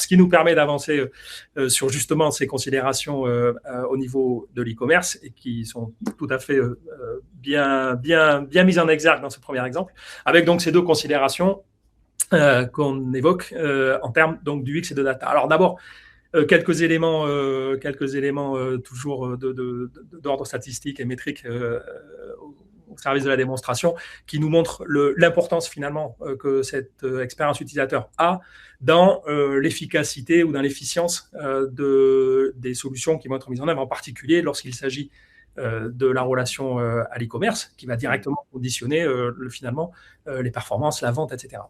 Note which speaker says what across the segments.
Speaker 1: ce qui nous permet d'avancer sur justement ces considérations au niveau de l'e-commerce et qui sont tout à fait bien mises en exergue dans ce premier exemple, avec donc ces deux considérations qu'on évoque en termes donc du X et de data. Alors d'abord, quelques éléments toujours d'ordre statistique et métrique au service de la démonstration, qui nous montrent l'importance finalement que cette expérience utilisateur a dans l'efficacité ou dans l'efficience des solutions qui vont être mises en œuvre, en particulier lorsqu'il s'agit de la relation à l'e-commerce, qui va directement conditionner finalement les performances, la vente, etc.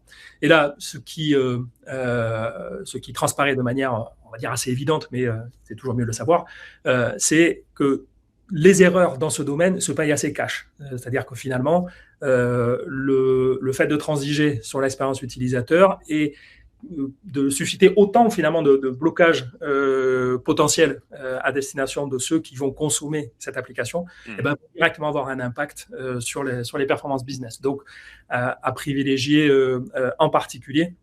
Speaker 1: Et là, ce qui transparaît de manière, on va dire, assez évidente, mais c'est toujours mieux de le savoir, c'est que les erreurs dans ce domaine se payent assez cash. C'est-à-dire que finalement, le fait de transiger sur l'expérience utilisateur et de susciter autant finalement de blocages potentiels à destination de ceux qui vont consommer cette application, et ben, peut directement avoir un impact sur les performances business. Donc, à privilégier en particulier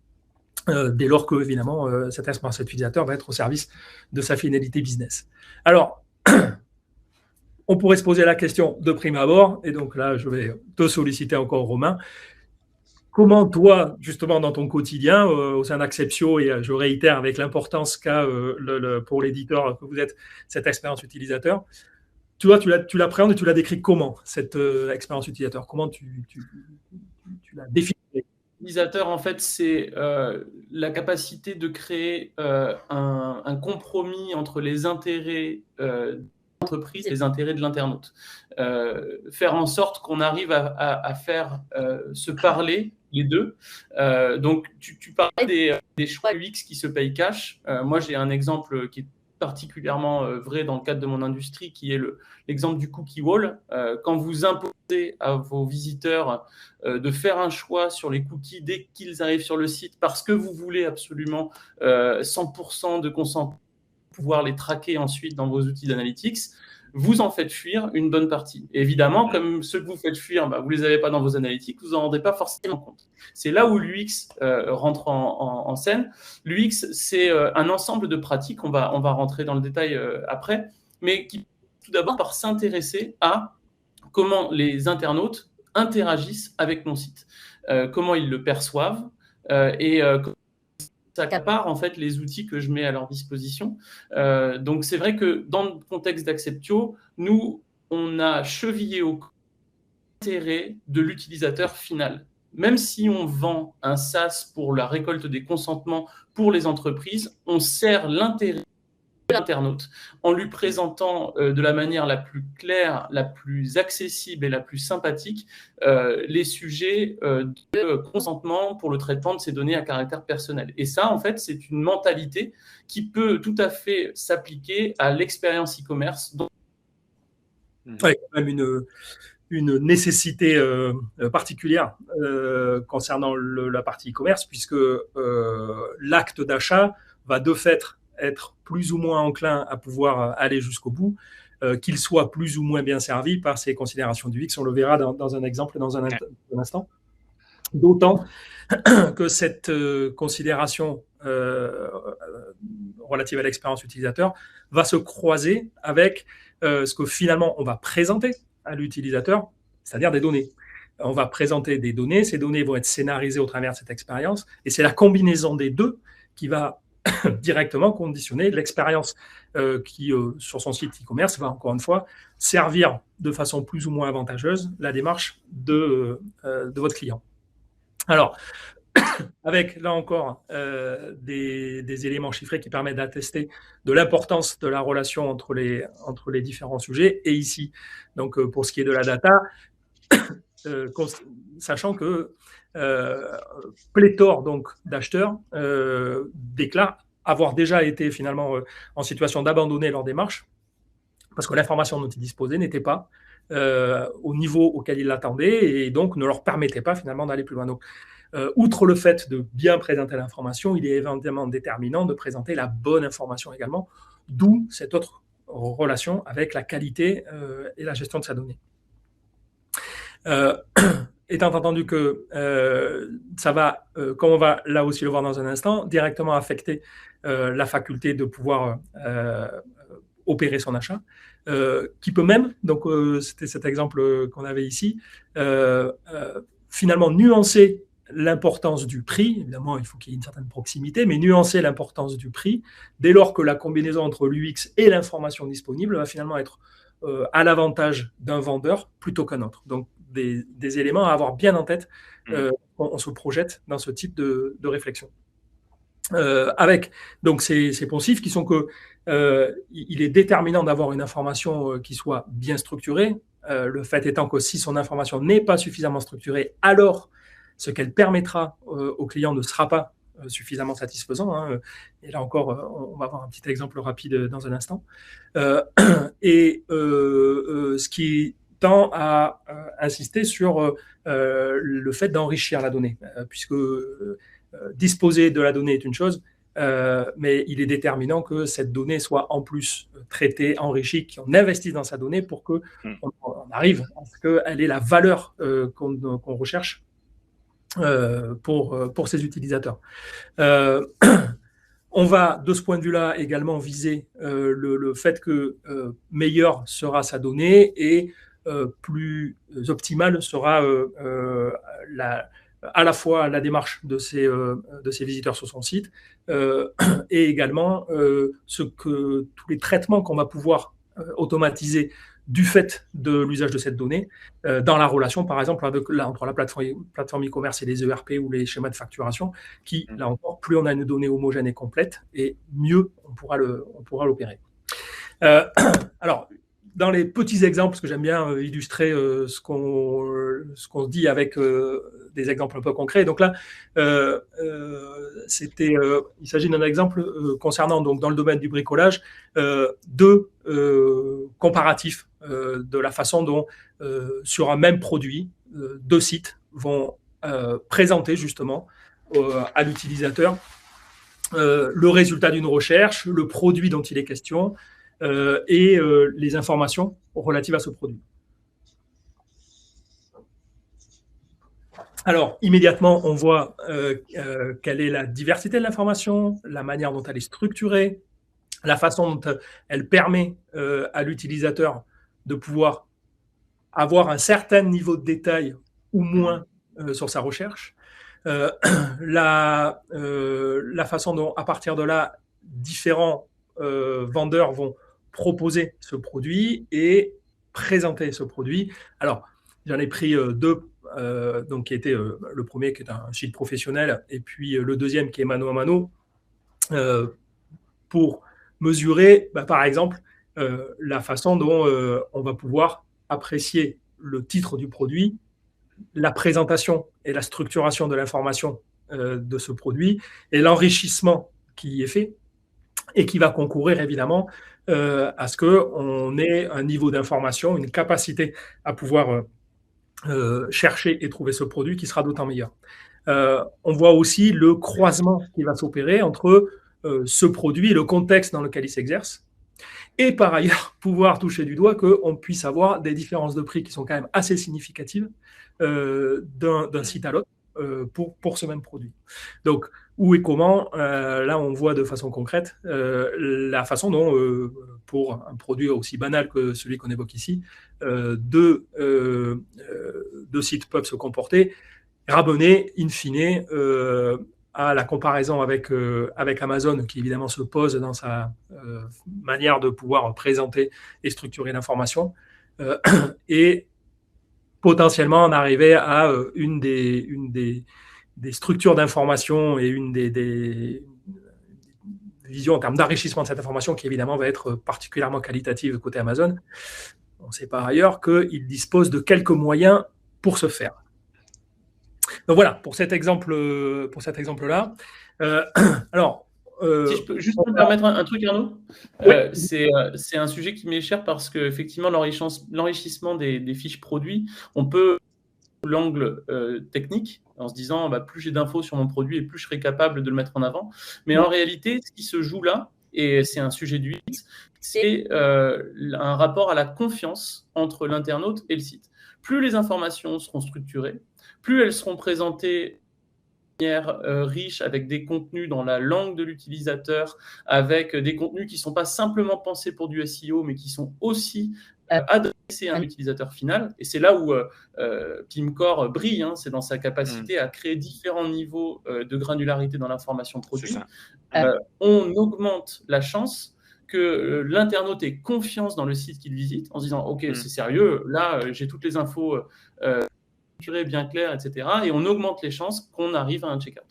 Speaker 1: dès lors que, évidemment, cette expérience utilisateur va être au service de sa finalité business. Alors, on pourrait se poser la question de prime abord, et donc là, je vais te solliciter encore, Romain. Comment toi, justement, dans ton quotidien, au sein d'Acceptio, et je réitère avec l'importance qu'a pour l'éditeur que vous êtes, cette expérience utilisateur, tu l'appréhendes et tu la décris comment, cette expérience utilisateur? Comment tu la définis?
Speaker 2: Utilisateur, en fait, c'est la capacité de créer un compromis entre les intérêts l'entreprise et les intérêts de l'internaute. Faire en sorte qu'on arrive à faire se parler les deux. Donc, tu parlais des choix UX qui se payent cash. Moi, j'ai un exemple qui est particulièrement vrai dans le cadre de mon industrie, qui est l'exemple du cookie wall. Quand vous imposez à vos visiteurs de faire un choix sur les cookies dès qu'ils arrivent sur le site, parce que vous voulez absolument 100% de consentement, pouvoir les traquer ensuite dans vos outils d'analytics, vous en faites fuir une bonne partie. Et évidemment, comme ceux que vous faites fuir, vous ne les avez pas dans vos analytics, vous n'en rendez pas forcément compte. C'est là où l'UX rentre en scène. L'UX, c'est un ensemble de pratiques, on va rentrer dans le détail après, mais qui tout d'abord par s'intéresser à comment les internautes interagissent avec mon site, comment ils le perçoivent et ça accapare en fait les outils que je mets à leur disposition. Donc c'est vrai que dans le contexte d'Acceptio, nous, on a chevillé au intérêt de l'utilisateur final. Même si on vend un SaaS pour la récolte des consentements pour les entreprises, on sert l'intérêt de l'internaute en lui présentant de la manière la plus claire, la plus accessible et la plus sympathique les sujets de consentement pour le traitement de ces données à caractère personnel. Et ça, en fait, c'est une mentalité qui peut tout à fait s'appliquer à l'expérience e-commerce.
Speaker 1: Oui, quand même une nécessité particulière concernant la partie e-commerce, puisque l'acte d'achat va de fait être plus ou moins enclin à pouvoir aller jusqu'au bout, qu'il soit plus ou moins bien servi par ces considérations du X. On le verra dans un exemple dans un instant. D'autant que cette considération relative à l'expérience utilisateur va se croiser avec ce que finalement on va présenter à l'utilisateur, c'est-à-dire des données. On va présenter des données, ces données vont être scénarisées au travers de cette expérience, et c'est la combinaison des deux qui va directement conditionner l'expérience qui, sur son site e-commerce, va encore une fois servir de façon plus ou moins avantageuse la démarche de votre client. Alors, avec, là encore, des éléments chiffrés qui permettent d'attester de l'importance de la relation entre les différents sujets. Et ici, donc, pour ce qui est de la data, sachant que pléthore donc d'acheteurs déclarent avoir déjà été finalement en situation d'abandonner leur démarche parce que l'information dont ils disposaient n'était pas au niveau auquel ils l'attendaient et donc ne leur permettait pas finalement d'aller plus loin. Donc, outre le fait de bien présenter l'information, il est évidemment déterminant de présenter la bonne information également, d'où cette autre relation avec la qualité et la gestion de sa donnée. étant entendu que ça va, comme on va là aussi le voir dans un instant, directement affecter la faculté de pouvoir opérer son achat, qui peut même, donc c'était cet exemple qu'on avait ici, finalement nuancer l'importance du prix. Évidemment, il faut qu'il y ait une certaine proximité, mais nuancer l'importance du prix dès lors que la combinaison entre l'UX et l'information disponible va finalement être à l'avantage d'un vendeur plutôt qu'un autre. Donc, des éléments à avoir bien en tête quand on se projette dans ce type de réflexion. Avec donc ces poncifs qui sont que il est déterminant d'avoir une information qui soit bien structurée. Le fait étant que si son information n'est pas suffisamment structurée, alors ce qu'elle permettra au client ne sera pas suffisamment satisfaisant. Hein. Et là encore, on va avoir un petit exemple rapide dans un instant. Ce qui tend à insister sur le fait d'enrichir la donnée, puisque disposer de la donnée est une chose, mais il est déterminant que cette donnée soit en plus traitée, enrichie, qu'on investisse dans sa donnée pour qu'on arrive à ce qu'elle ait la valeur qu'on recherche pour ses utilisateurs. On va, de ce point de vue-là, également viser le fait que meilleure sera sa donnée et plus optimale sera à la fois la démarche de ces visiteurs sur son site et également tous les traitements qu'on va pouvoir automatiser du fait de l'usage de cette donnée dans la relation, par exemple, entre la plateforme e-commerce et les ERP ou les schémas de facturation, qui, là encore, plus on a une donnée homogène et complète, et mieux on pourra l'opérer. Alors, dans les petits exemples, parce que j'aime bien illustrer ce qu'on dit avec des exemples un peu concrets. Donc là, il s'agit d'un exemple concernant, donc, dans le domaine du bricolage, deux comparatifs de la façon dont, sur un même produit, deux sites vont présenter justement à l'utilisateur le résultat d'une recherche, le produit dont il est question, et les informations relatives à ce produit. Alors, immédiatement, on voit quelle est la diversité de l'information, la manière dont elle est structurée, la façon dont elle permet à l'utilisateur de pouvoir avoir un certain niveau de détail ou moins sur sa recherche, la façon dont, à partir de là, différents vendeurs vont proposer ce produit et présenter ce produit. Alors, j'en ai pris deux, donc qui était le premier qui est un site professionnel et puis le deuxième qui est mano à mano, pour mesurer, par exemple, la façon dont on va pouvoir apprécier le titre du produit, la présentation et la structuration de l'information de ce produit et l'enrichissement qui y est fait et qui va concourir évidemment à ce qu'on ait un niveau d'information, une capacité à pouvoir chercher et trouver ce produit qui sera d'autant meilleur. On voit aussi le croisement qui va s'opérer entre ce produit et le contexte dans lequel il s'exerce. Et par ailleurs, pouvoir toucher du doigt qu'on puisse avoir des différences de prix qui sont quand même assez significatives d'un site à l'autre pour ce même produit. Donc, où et comment, là on voit de façon concrète la façon dont, pour un produit aussi banal que celui qu'on évoque ici, deux sites peuvent se comporter, ramener in fine à la comparaison avec Amazon, qui évidemment se pose dans sa manière de pouvoir présenter et structurer l'information, et potentiellement en arriver à une des structures d'information et une des visions en termes d'enrichissement de cette information qui évidemment va être particulièrement qualitative côté Amazon. On sait par ailleurs qu'il dispose de quelques moyens pour ce faire. Donc voilà, pour cet exemple-là. Alors,
Speaker 2: si je peux juste me permettre un truc, Arnaud, c'est un sujet qui m'est cher parce qu'effectivement, l'enrichissement des fiches produits, on peut l'angle technique en se disant plus j'ai d'infos sur mon produit et plus je serai capable de le mettre en avant. Mais en réalité, ce qui se joue là, et c'est un sujet du UX, c'est un rapport à la confiance entre l'internaute et le site. Plus les informations seront structurées, plus elles seront présentées riche avec des contenus dans la langue de l'utilisateur, avec des contenus qui ne sont pas simplement pensés pour du SEO, mais qui sont aussi adressés à un utilisateur final. Et c'est là où Pimcore brille, c'est dans sa capacité à créer différents niveaux de granularité dans l'information produit. On augmente la chance que l'internaute ait confiance dans le site qu'il visite en se disant « Ok, c'est sérieux, là, j'ai toutes les infos bien clair, etc. » Et on augmente les chances qu'on arrive à un checkout.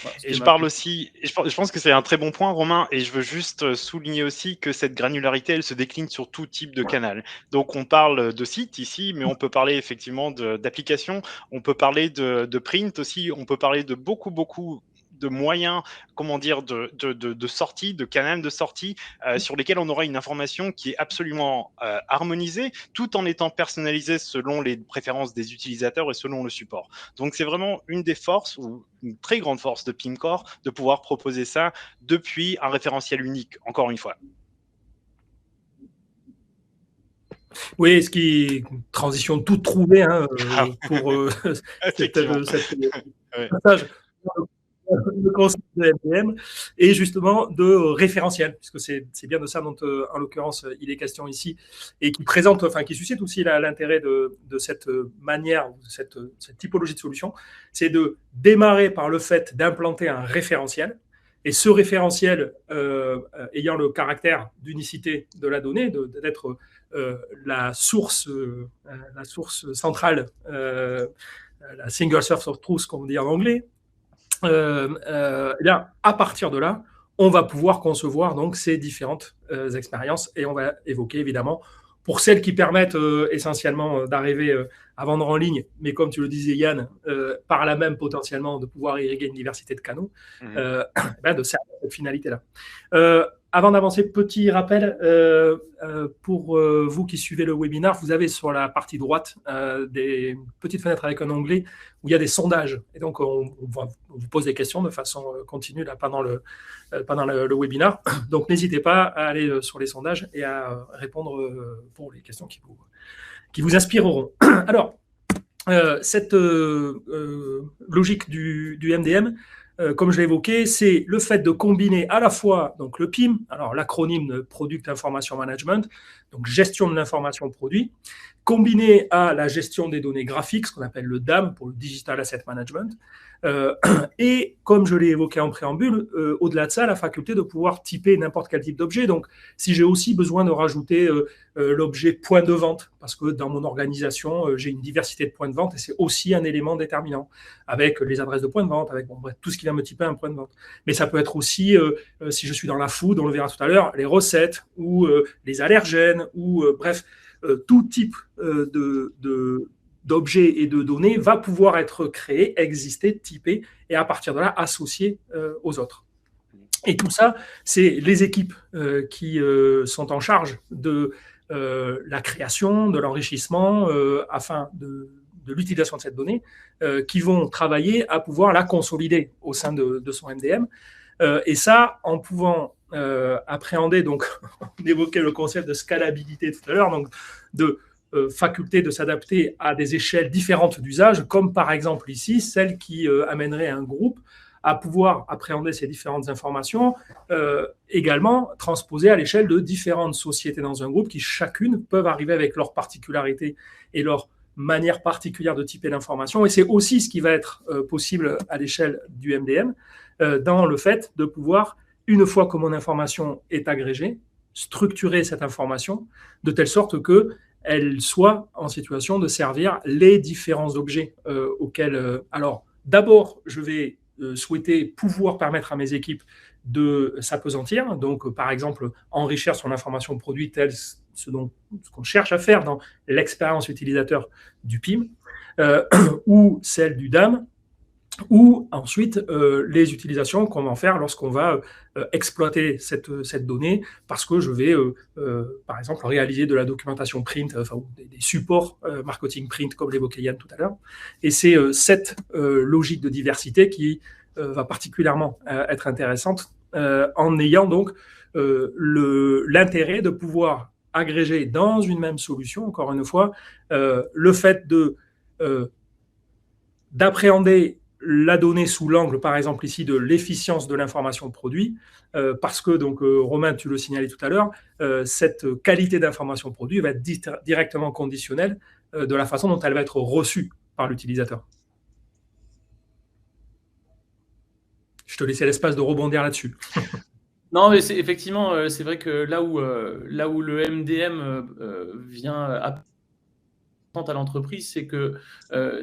Speaker 3: Voilà, et je parle aussi, et je pense que c'est un très bon point, Romain, et je veux juste souligner aussi que cette granularité, elle se décline sur tout type de canal. Donc, on parle de site ici, mais on peut parler effectivement d'applications, on peut parler de print aussi, on peut parler de beaucoup de moyens, comment dire, de sortie, de canal de sortie, sur lesquels on aura une information qui est absolument harmonisée, tout en étant personnalisée selon les préférences des utilisateurs et selon le support. Donc, c'est vraiment une des forces, ou une très grande force de Pimcore, de pouvoir proposer ça depuis un référentiel unique, encore une fois.
Speaker 1: Oui, ce qui est une transition toute trouvée pour cette passage. Le concept de MDM et justement de référentiel, puisque c'est bien de ça dont, en l'occurrence, il est question ici, et qui présente, qui suscite aussi l'intérêt de cette manière, cette typologie de solution, c'est de démarrer par le fait d'implanter un référentiel, et ce référentiel ayant le caractère d'unicité de la donnée, d'être la source centrale, la single source of truth, comme on dit en anglais. Là, à partir de là, on va pouvoir concevoir donc ces différentes expériences, et on va évoquer évidemment pour celles qui permettent essentiellement d'arriver à vendre en ligne, mais comme tu le disais Yann, par là même potentiellement de pouvoir irriguer une diversité de canaux, de servir cette finalité-là. Avant d'avancer, petit rappel, pour vous qui suivez le webinaire, vous avez sur la partie droite des petites fenêtres avec un onglet où il y a des sondages. Et donc, on vous pose des questions de façon continue là, pendant le webinaire. Donc, n'hésitez pas à aller sur les sondages et à répondre pour les questions qui vous inspireront. Alors, cette logique du MDM, comme je l'ai évoqué, c'est le fait de combiner à la fois donc, le PIM, alors l'acronyme de Product Information Management, donc gestion de l'information produit, combiné à la gestion des données graphiques, ce qu'on appelle le DAM pour le Digital Asset Management, et comme je l'ai évoqué en préambule, au-delà de ça, la faculté de pouvoir typer n'importe quel type d'objet. Donc, si j'ai aussi besoin de rajouter l'objet point de vente, parce que dans mon organisation, j'ai une diversité de points de vente et c'est aussi un élément déterminant, avec les adresses de points de vente, avec tout ce qui va me typer un point de vente. Mais ça peut être aussi, si je suis dans la food, on le verra tout à l'heure, les recettes ou les allergènes ou bref, tout type d'objets et de données va pouvoir être créé, exister, typé, et à partir de là, associé aux autres. Et tout ça, c'est les équipes qui sont en charge de la création, de l'enrichissement, afin de l'utilisation de cette donnée, qui vont travailler à pouvoir la consolider au sein de son MDM. Et ça, en pouvant appréhender, donc on évoquait le concept de scalabilité tout à l'heure, donc de faculté de s'adapter à des échelles différentes d'usage, comme par exemple ici, celle qui amènerait un groupe à pouvoir appréhender ces différentes informations, également transposées à l'échelle de différentes sociétés dans un groupe qui chacune peuvent arriver avec leurs particularités et leur manière particulière de typer l'information. Et c'est aussi ce qui va être possible à l'échelle du MDM, dans le fait de pouvoir, une fois que mon information est agrégée, structurer cette information de telle sorte que elle soit en situation de servir les différents objets auxquels... alors, d'abord, je vais souhaiter pouvoir permettre à mes équipes de s'appesantir, donc par exemple, enrichir son information produit telle ce qu'on cherche à faire dans l'expérience utilisateur du PIM, ou celle du DAM, ou ensuite les utilisations qu'on va en faire lorsqu'on va exploiter cette donnée, parce que je vais, par exemple, réaliser de la documentation print, ou des supports marketing print, comme l'évoquait Yann tout à l'heure. Et c'est cette logique de diversité qui va particulièrement être intéressante, en ayant donc l'intérêt de pouvoir agréger dans une même solution, encore une fois, le fait de d'appréhender la donnée sous l'angle, par exemple ici, de l'efficience de l'information produit, parce que, donc, Romain, tu le signalais tout à l'heure, cette qualité d'information produit va être directement conditionnelle de la façon dont elle va être reçue par l'utilisateur. Je te laissais l'espace de rebondir là-dessus.
Speaker 2: Non, mais effectivement, c'est vrai que là où le MDM vient à l'entreprise, c'est que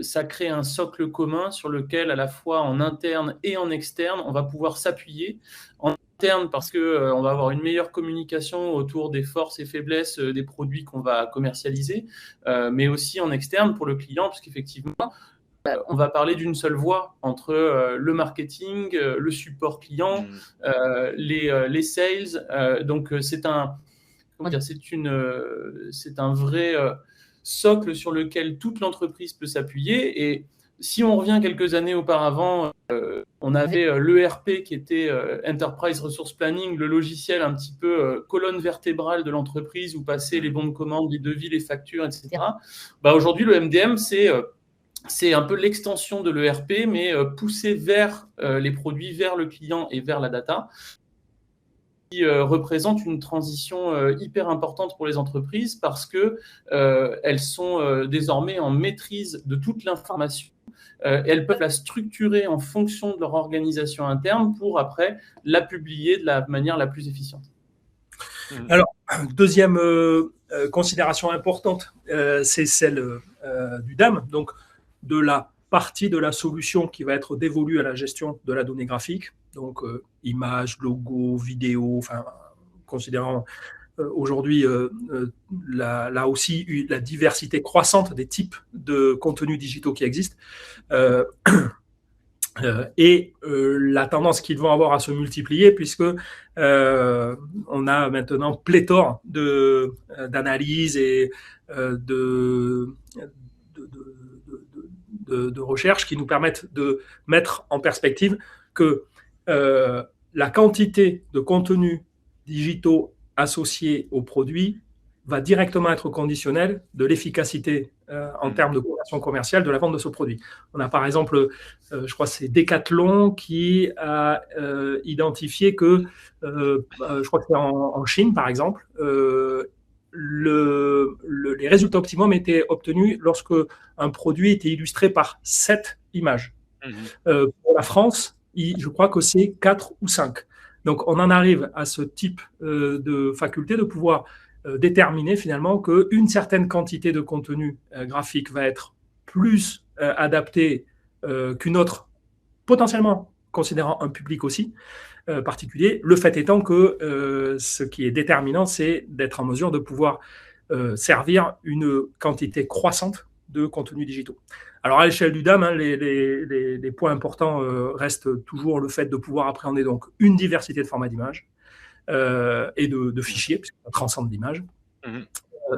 Speaker 2: ça crée un socle commun sur lequel, à la fois en interne et en externe, on va pouvoir s'appuyer. En interne, parce qu'on va avoir une meilleure communication autour des forces et faiblesses des produits qu'on va commercialiser, mais aussi en externe pour le client, parce qu'effectivement, on va parler d'une seule voix entre le marketing, le support client, les sales. Donc, c'est un vrai socle sur lequel toute l'entreprise peut s'appuyer. Et si on revient quelques années auparavant, on avait l'ERP qui était Enterprise Resource Planning, le logiciel un petit peu colonne vertébrale de l'entreprise où passaient les bons de commande, les devis, les factures, etc. Aujourd'hui, le MDM, c'est un peu l'extension de l'ERP, mais poussé vers les produits, vers le client et vers la data, qui représente une transition hyper importante pour les entreprises parce qu'elles sont désormais en maîtrise de toute l'information. Elles peuvent la structurer en fonction de leur organisation interne pour après la publier de la manière la plus efficiente.
Speaker 1: Alors, deuxième considération importante, c'est celle du DAM, donc de la partie de la solution qui va être dévolue à la gestion de la donnée graphique, donc images, logos, vidéos, enfin, considérant aujourd'hui là aussi la diversité croissante des types de contenus digitaux qui existent. Et la tendance qu'ils vont avoir à se multiplier puisque on a maintenant pléthore d'analyses et de recherches qui nous permettent de mettre en perspective que la quantité de contenus digitaux associés aux produits va directement être conditionnelle de l'efficacité en termes de conversion commerciale de la vente de ce produit. On a par exemple, je crois que c'est Decathlon qui a identifié que, je crois que c'est en Chine par exemple, les résultats optimums étaient obtenus lorsque un produit était illustré par 7 images. Pour la France, je crois que c'est 4 ou 5. Donc, on en arrive à ce type de faculté de pouvoir déterminer finalement qu'une certaine quantité de contenu graphique va être plus adaptée qu'une autre, potentiellement considérant un public aussi particulier. Le fait étant que ce qui est déterminant, c'est d'être en mesure de pouvoir servir une quantité croissante de contenus digitaux. Alors, à l'échelle du DAM, les points importants restent toujours le fait de pouvoir appréhender donc une diversité de formats d'images et de fichiers, puisqu'on transcende l'image,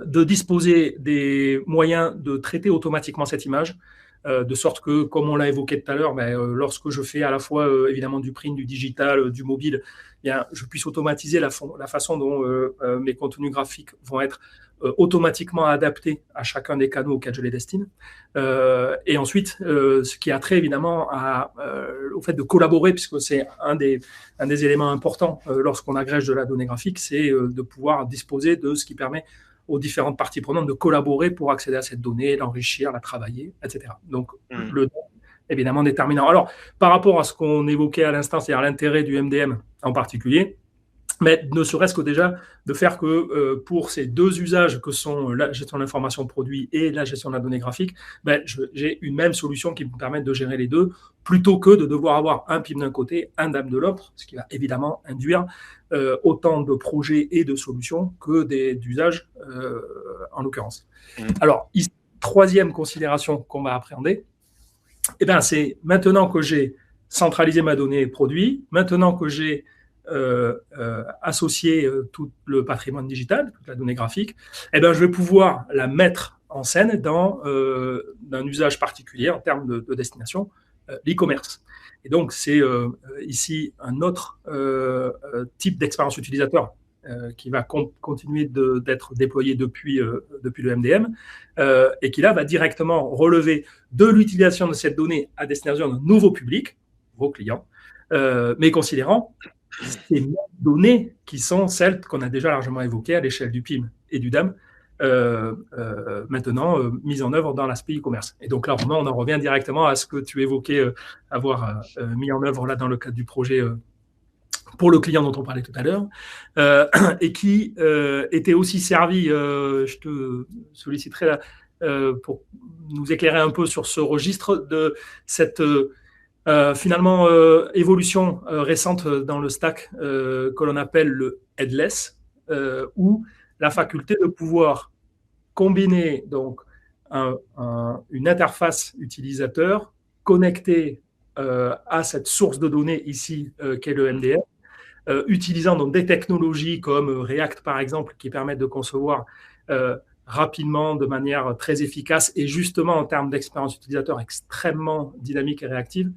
Speaker 1: de disposer des moyens de traiter automatiquement cette image, de sorte que, comme on l'a évoqué tout à l'heure, lorsque je fais à la fois évidemment du print, du digital, du mobile, bien, je puisse automatiser la façon dont mes contenus graphiques vont être automatiquement adaptés à chacun des canaux auxquels je les destine. Et ensuite, ce qui a trait évidemment au fait de collaborer, puisque c'est un des éléments importants lorsqu'on agrège de la donnée graphique, c'est de pouvoir disposer de ce qui permet aux différentes parties prenantes de collaborer pour accéder à cette donnée, l'enrichir, la travailler, etc. Donc, le évidemment déterminant. Alors, par rapport à ce qu'on évoquait à l'instant, c'est-à-dire l'intérêt du MDM en particulier, mais ne serait-ce que déjà de faire que pour ces deux usages que sont la gestion de l'information produit et la gestion de la donnée graphique, j'ai une même solution qui me permette de gérer les deux, plutôt que de devoir avoir un PIM d'un côté, un DAM de l'autre, ce qui va évidemment induire autant de projets et de solutions que d'usages en l'occurrence. Alors, ici, troisième considération qu'on va appréhender, c'est maintenant que j'ai centralisé ma donnée produit, maintenant que j'ai associé tout le patrimoine digital, toute la donnée graphique, je vais pouvoir la mettre en scène dans un usage particulier en termes de destination, l'e-commerce. Et donc, c'est ici un autre type d'expérience utilisateur qui va continuer d'être déployé depuis le MDM, et qui là va directement relever de l'utilisation de cette donnée à destination d'un nouveau public, vos clients, mais considérant ces mêmes données qui sont celles qu'on a déjà largement évoquées à l'échelle du PIM et du DAM, maintenant mise en œuvre dans l'aspect e-commerce. Et donc là, on en revient directement à ce que tu évoquais, avoir mis en œuvre là dans le cadre du projet pour le client dont on parlait tout à l'heure, et qui était aussi servi, je te solliciterai là, pour nous éclairer un peu sur ce registre de cette finalement évolution récente dans le stack que l'on appelle le headless, où la faculté de pouvoir combiner donc une interface utilisateur connectée à cette source de données ici qu'est le MDM, utilisant donc des technologies comme React par exemple qui permettent de concevoir rapidement, de manière très efficace et justement en termes d'expérience utilisateur extrêmement dynamique et réactive,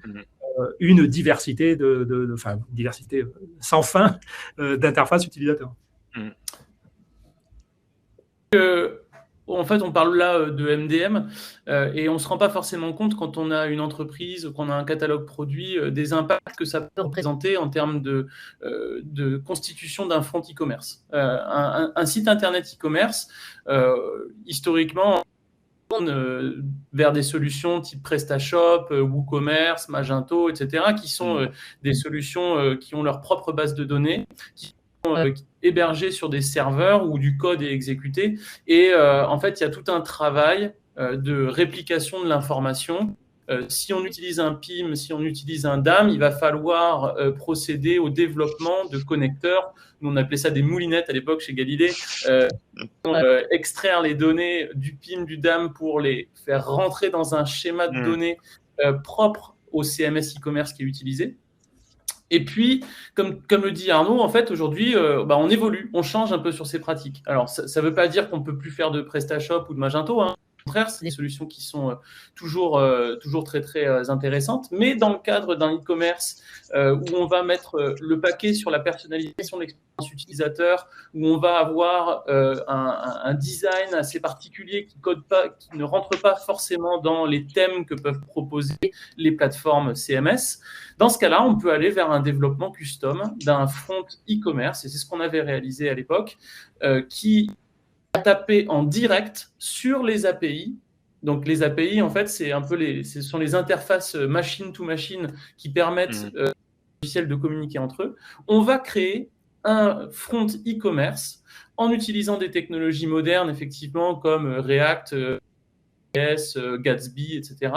Speaker 1: une diversité diversité sans fin d'interfaces utilisateurs.
Speaker 2: En fait, on parle là de MDM et on ne se rend pas forcément compte quand on a une entreprise, qu'on a un catalogue produit, des impacts que ça peut représenter en termes de constitution d'un front e-commerce. Un site internet e-commerce, historiquement, vers des solutions type PrestaShop, WooCommerce, Magento, etc., qui sont des solutions qui ont leur propre base de données, qui sont hébergées sur des serveurs où du code est exécuté. Et en fait, il y a tout un travail de réplication de l'information. Si on utilise un PIM, si on utilise un DAM, il va falloir procéder au développement de connecteurs. Nous, on appelait ça des moulinettes à l'époque chez Galilée. Extraire les données du PIM, du DAM pour les faire rentrer dans un schéma de données propre au CMS e-commerce qui est utilisé. Et puis, comme le dit Arnaud, en fait, aujourd'hui, on évolue, on change un peu sur ces pratiques. Alors, ça ne veut pas dire qu'on ne peut plus faire de PrestaShop ou de Magento, hein. Au contraire, c'est des solutions qui sont toujours très, très intéressantes. Mais dans le cadre d'un e-commerce où on va mettre le paquet sur la personnalisation de l'expérience utilisateur, où on va avoir un design assez particulier qui ne rentre pas forcément dans les thèmes que peuvent proposer les plateformes CMS, dans ce cas-là, on peut aller vers un développement custom d'un front e-commerce, et c'est ce qu'on avait réalisé à l'époque, qui à taper en direct sur les API. Donc les API, en fait, ce sont les interfaces machine to machine qui permettent aux logiciels de communiquer entre eux. On va créer un front e-commerce en utilisant des technologies modernes, effectivement, comme React, Gatsby, etc.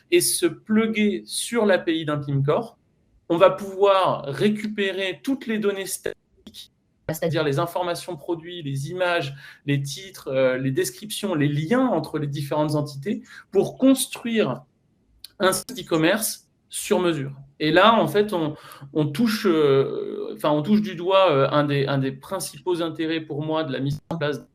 Speaker 2: et se plugger sur l'API d'un PIMcore. On va pouvoir récupérer toutes les données statiques, c'est-à-dire les informations produits, les images, les titres, les descriptions, les liens entre les différentes entités pour construire un site e-commerce sur mesure. Et là, en fait, on touche du doigt un des principaux intérêts pour moi de la mise en place,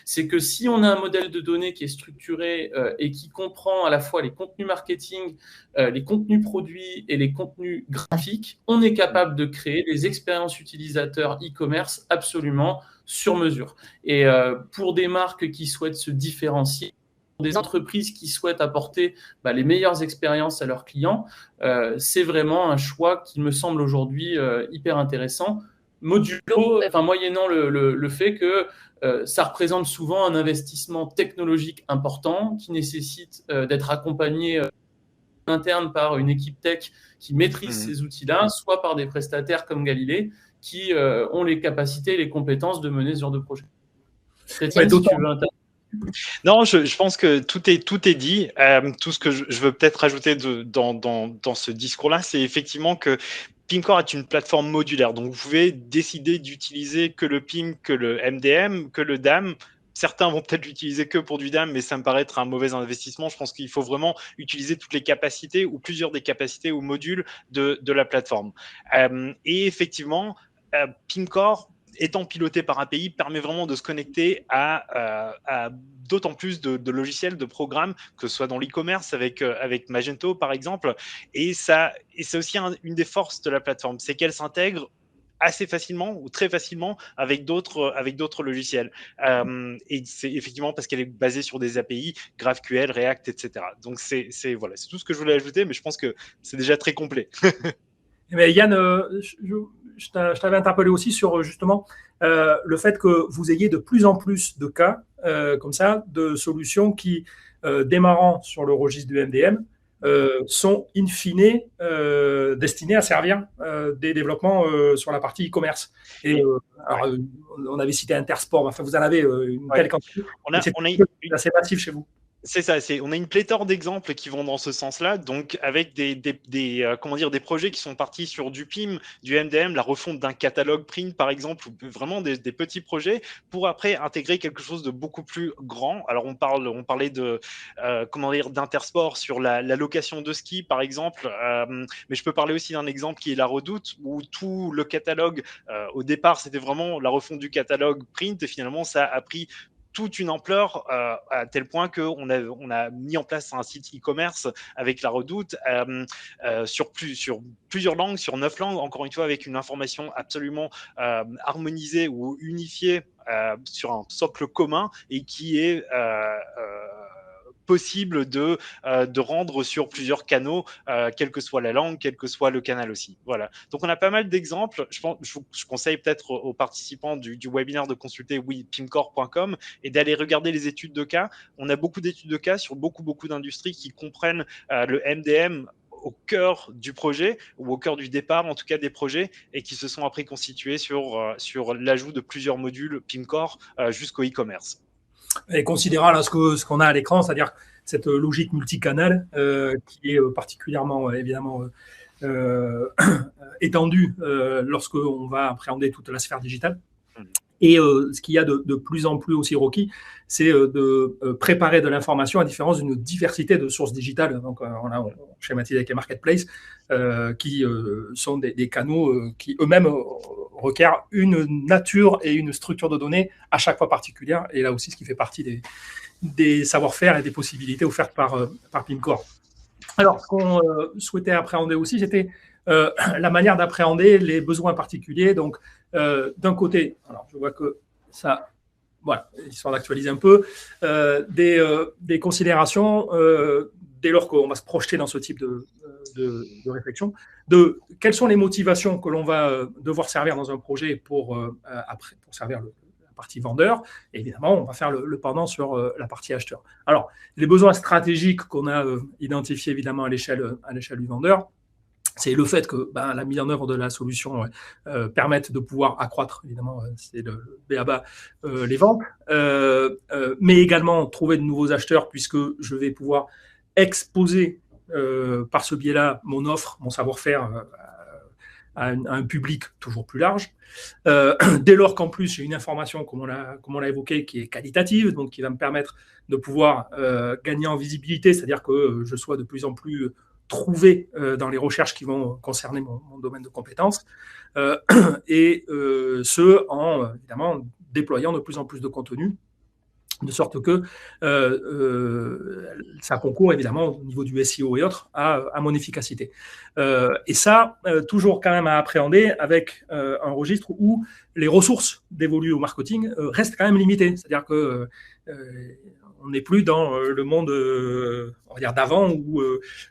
Speaker 2: c'est que si on a un modèle de données qui est structuré et qui comprend à la fois les contenus marketing, les contenus produits et les contenus graphiques, on est capable de créer des expériences utilisateurs e-commerce absolument sur mesure. Et pour des marques qui souhaitent se différencier, pour des entreprises qui souhaitent apporter les meilleures expériences à leurs clients, c'est vraiment un choix qui me semble aujourd'hui hyper intéressant, moyennant le fait que ça représente souvent un investissement technologique important qui nécessite d'être accompagné en interne par une équipe tech qui maîtrise ces outils-là, soit par des prestataires comme Galilée qui ont les capacités et les compétences de mener ce genre de projet. Chrétien, si tu veux intervenir.
Speaker 3: Non, je pense que tout est dit. Tout ce que je veux peut-être rajouter dans ce discours-là, c'est effectivement que PIMcore est une plateforme modulaire. Donc, vous pouvez décider d'utiliser que le PIM, que le MDM, que le DAM. Certains vont peut-être l'utiliser que pour du DAM, mais ça me paraît être un mauvais investissement. Je pense qu'il faut vraiment utiliser toutes les capacités ou plusieurs des capacités ou modules de la plateforme. Et effectivement, PIMcore, étant piloté par API, permet vraiment de se connecter à d'autant plus de logiciels, de programmes, que ce soit dans l'e-commerce avec Magento, par exemple. Et c'est aussi une des forces de la plateforme, c'est qu'elle s'intègre assez facilement ou très facilement avec d'autres logiciels. Et c'est effectivement parce qu'elle est basée sur des API, GraphQL, React, etc. Donc c'est tout ce que je voulais ajouter, mais je pense que c'est déjà très complet.
Speaker 1: Mais Yann, je t'avais interpellé aussi sur justement le fait que vous ayez de plus en plus de cas comme ça, de solutions qui, démarrant sur le registre du MDM, sont in fine destinées à servir des développements sur la partie e-commerce. Et alors, on avait cité Intersport, enfin vous en avez une telle quantité. C'est assez massif chez vous.
Speaker 3: C'est ça, on a une pléthore d'exemples qui vont dans ce sens-là, donc avec des projets qui sont partis sur du PIM, du MDM, la refonte d'un catalogue print par exemple, ou vraiment des petits projets, pour après intégrer quelque chose de beaucoup plus grand. Alors on parlait de d'Intersport sur la location de ski par exemple, mais je peux parler aussi d'un exemple qui est la Redoute, où tout le catalogue, au départ c'était vraiment la refonte du catalogue print, et finalement ça a pris toute une ampleur à tel point qu'on a mis en place un site e-commerce avec la Redoute sur plusieurs langues, sur 9 langues, encore une fois avec une information absolument harmonisée ou unifiée sur un socle commun, et qui est possible de rendre sur plusieurs canaux, quelle que soit la langue, quel que soit le canal aussi. Voilà. Donc on a pas mal d'exemples. Je conseille peut-être aux participants du webinaire de consulter pimcore.com et d'aller regarder les études de cas. On a beaucoup d'études de cas sur beaucoup d'industries qui comprennent le MDM au cœur du projet, ou au cœur du départ en tout cas des projets, et qui se sont après constitués sur l'ajout de plusieurs modules Pimcore jusqu'au e-commerce.
Speaker 1: Et considérant là ce qu'on a à l'écran, c'est-à-dire cette logique multicanal qui est particulièrement évidemment étendue lorsqu'on va appréhender toute la sphère digitale. Et ce qu'il y a de plus en plus aussi requis, c'est de préparer de l'information à différence d'une diversité de sources digitales. Donc, on schématise avec les marketplaces qui sont des canaux qui eux-mêmes requièrent une nature et une structure de données à chaque fois particulière. Et là aussi, ce qui fait partie des savoir-faire et des possibilités offertes par Pimcore. Alors, ce qu'on souhaitait appréhender aussi, c'était la manière d'appréhender les besoins particuliers. Donc, d'un côté, alors je vois que ça, voilà, histoire d'actualiser un peu, des considérations dès lors qu'on va se projeter dans ce type de réflexion, de quelles sont les motivations que l'on va devoir servir dans un projet pour servir la partie vendeur. Et évidemment, on va faire le pendant sur la partie acheteur. Alors, les besoins stratégiques qu'on a identifiés évidemment à l'échelle du vendeur, c'est le fait que la mise en œuvre de la solution permette de pouvoir accroître, évidemment, c'est le b.a.-ba, les ventes, mais également trouver de nouveaux acheteurs, puisque je vais pouvoir exposer par ce biais-là mon offre, mon savoir-faire à un public toujours plus large. Dès lors qu'en plus j'ai une information, comme on l'a évoqué, qui est qualitative, donc qui va me permettre de pouvoir gagner en visibilité, c'est-à-dire que je sois de plus en plus trouvé dans les recherches qui vont concerner mon domaine de compétences, et ce, en évidemment déployant de plus en plus de contenu, de sorte que ça concourt évidemment au niveau du SEO et autres à mon efficacité. Et ça, toujours quand même à appréhender avec un registre où les ressources dévolues au marketing restent quand même limitées. C'est-à-dire que on n'est plus dans le monde, on va dire, d'avant, où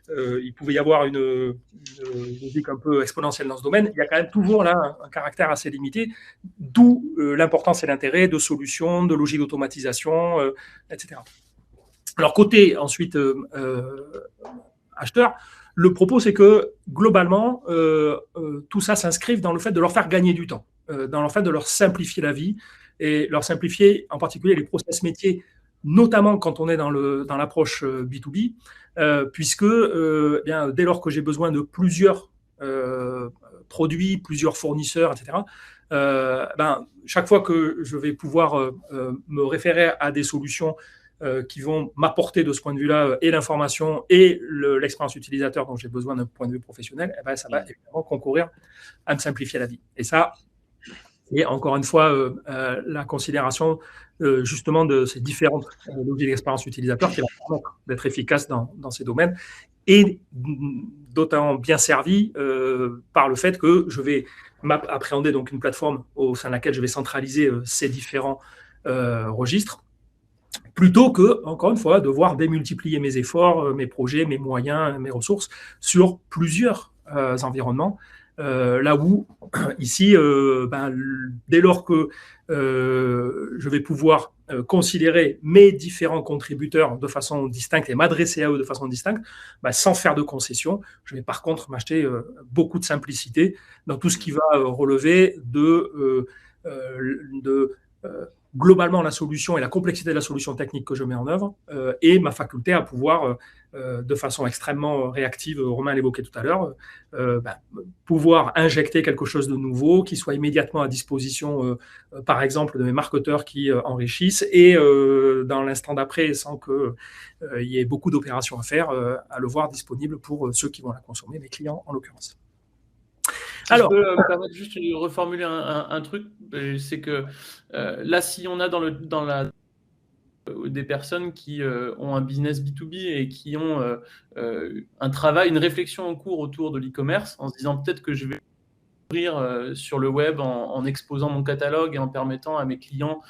Speaker 1: il pouvait y avoir une logique un peu exponentielle dans ce domaine. Il y a quand même toujours là un caractère assez limité, d'où l'importance et l'intérêt de solutions, de logiques d'automatisation, etc. Alors, côté ensuite acheteur, le propos, c'est que globalement, tout ça s'inscrive dans le fait de leur faire gagner du temps, dans le fait de leur simplifier la vie, et leur simplifier en particulier les process métiers, notamment quand on est dans l'approche B2B, puisque dès lors que j'ai besoin de plusieurs produits, plusieurs fournisseurs, etc., chaque fois que je vais pouvoir me référer à des solutions qui vont m'apporter de ce point de vue-là et l'information et l'expérience utilisateur dont j'ai besoin d'un point de vue professionnel, ça va évidemment concourir à me simplifier la vie. Et ça, et encore une fois, la considération justement de ces différentes logiques d'expérience utilisateur qui vont permettre d'être efficace dans ces domaines et d'autant bien servi par le fait que je vais appréhender donc une plateforme au sein de laquelle je vais centraliser ces différents registres, plutôt que, encore une fois, devoir démultiplier mes efforts, mes projets, mes moyens, mes ressources sur plusieurs environnements. Là où, ici, dès lors que je vais pouvoir considérer mes différents contributeurs de façon distincte et m'adresser à eux de façon distincte, sans faire de concessions, je vais par contre m'acheter beaucoup de simplicité dans tout ce qui va relever de globalement la solution et la complexité de la solution technique que je mets en œuvre et ma faculté à pouvoir, de façon extrêmement réactive, Romain l'évoquait tout à l'heure, pouvoir injecter quelque chose de nouveau qui soit immédiatement à disposition, par exemple, de mes marketeurs qui enrichissent et dans l'instant d'après, sans qu'il y ait beaucoup d'opérations à faire, à le voir disponible pour ceux qui vont la consommer, mes clients en l'occurrence.
Speaker 2: Alors, je peux me permettre juste de reformuler un truc, c'est que là, si on a des personnes qui ont un business B2B et qui ont un travail, une réflexion en cours autour de l'e-commerce, en se disant peut-être que je vais ouvrir sur le web en exposant mon catalogue et en permettant à mes clients,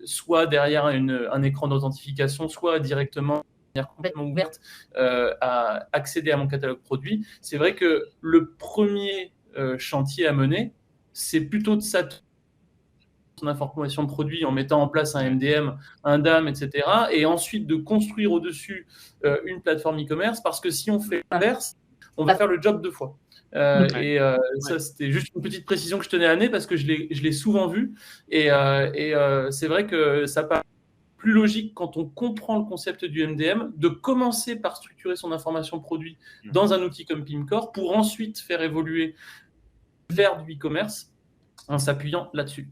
Speaker 2: soit derrière un écran d'authentification, soit directement de manière complètement ouverte, à accéder à mon catalogue produit. C'est vrai que le premier chantier à mener, c'est plutôt de ça son information de produit en mettant en place un MDM, un DAM, etc. Et ensuite de construire au-dessus une plateforme e-commerce, parce que si on fait l'inverse, on va faire le job 2 fois. Ça, c'était juste une petite précision que je tenais à amener parce que je l'ai souvent vu. Et c'est vrai que ça paraît plus logique quand on comprend le concept du MDM de commencer par structurer son information produit dans un outil comme Pimcore pour ensuite faire évoluer vers du e-commerce en s'appuyant là-dessus.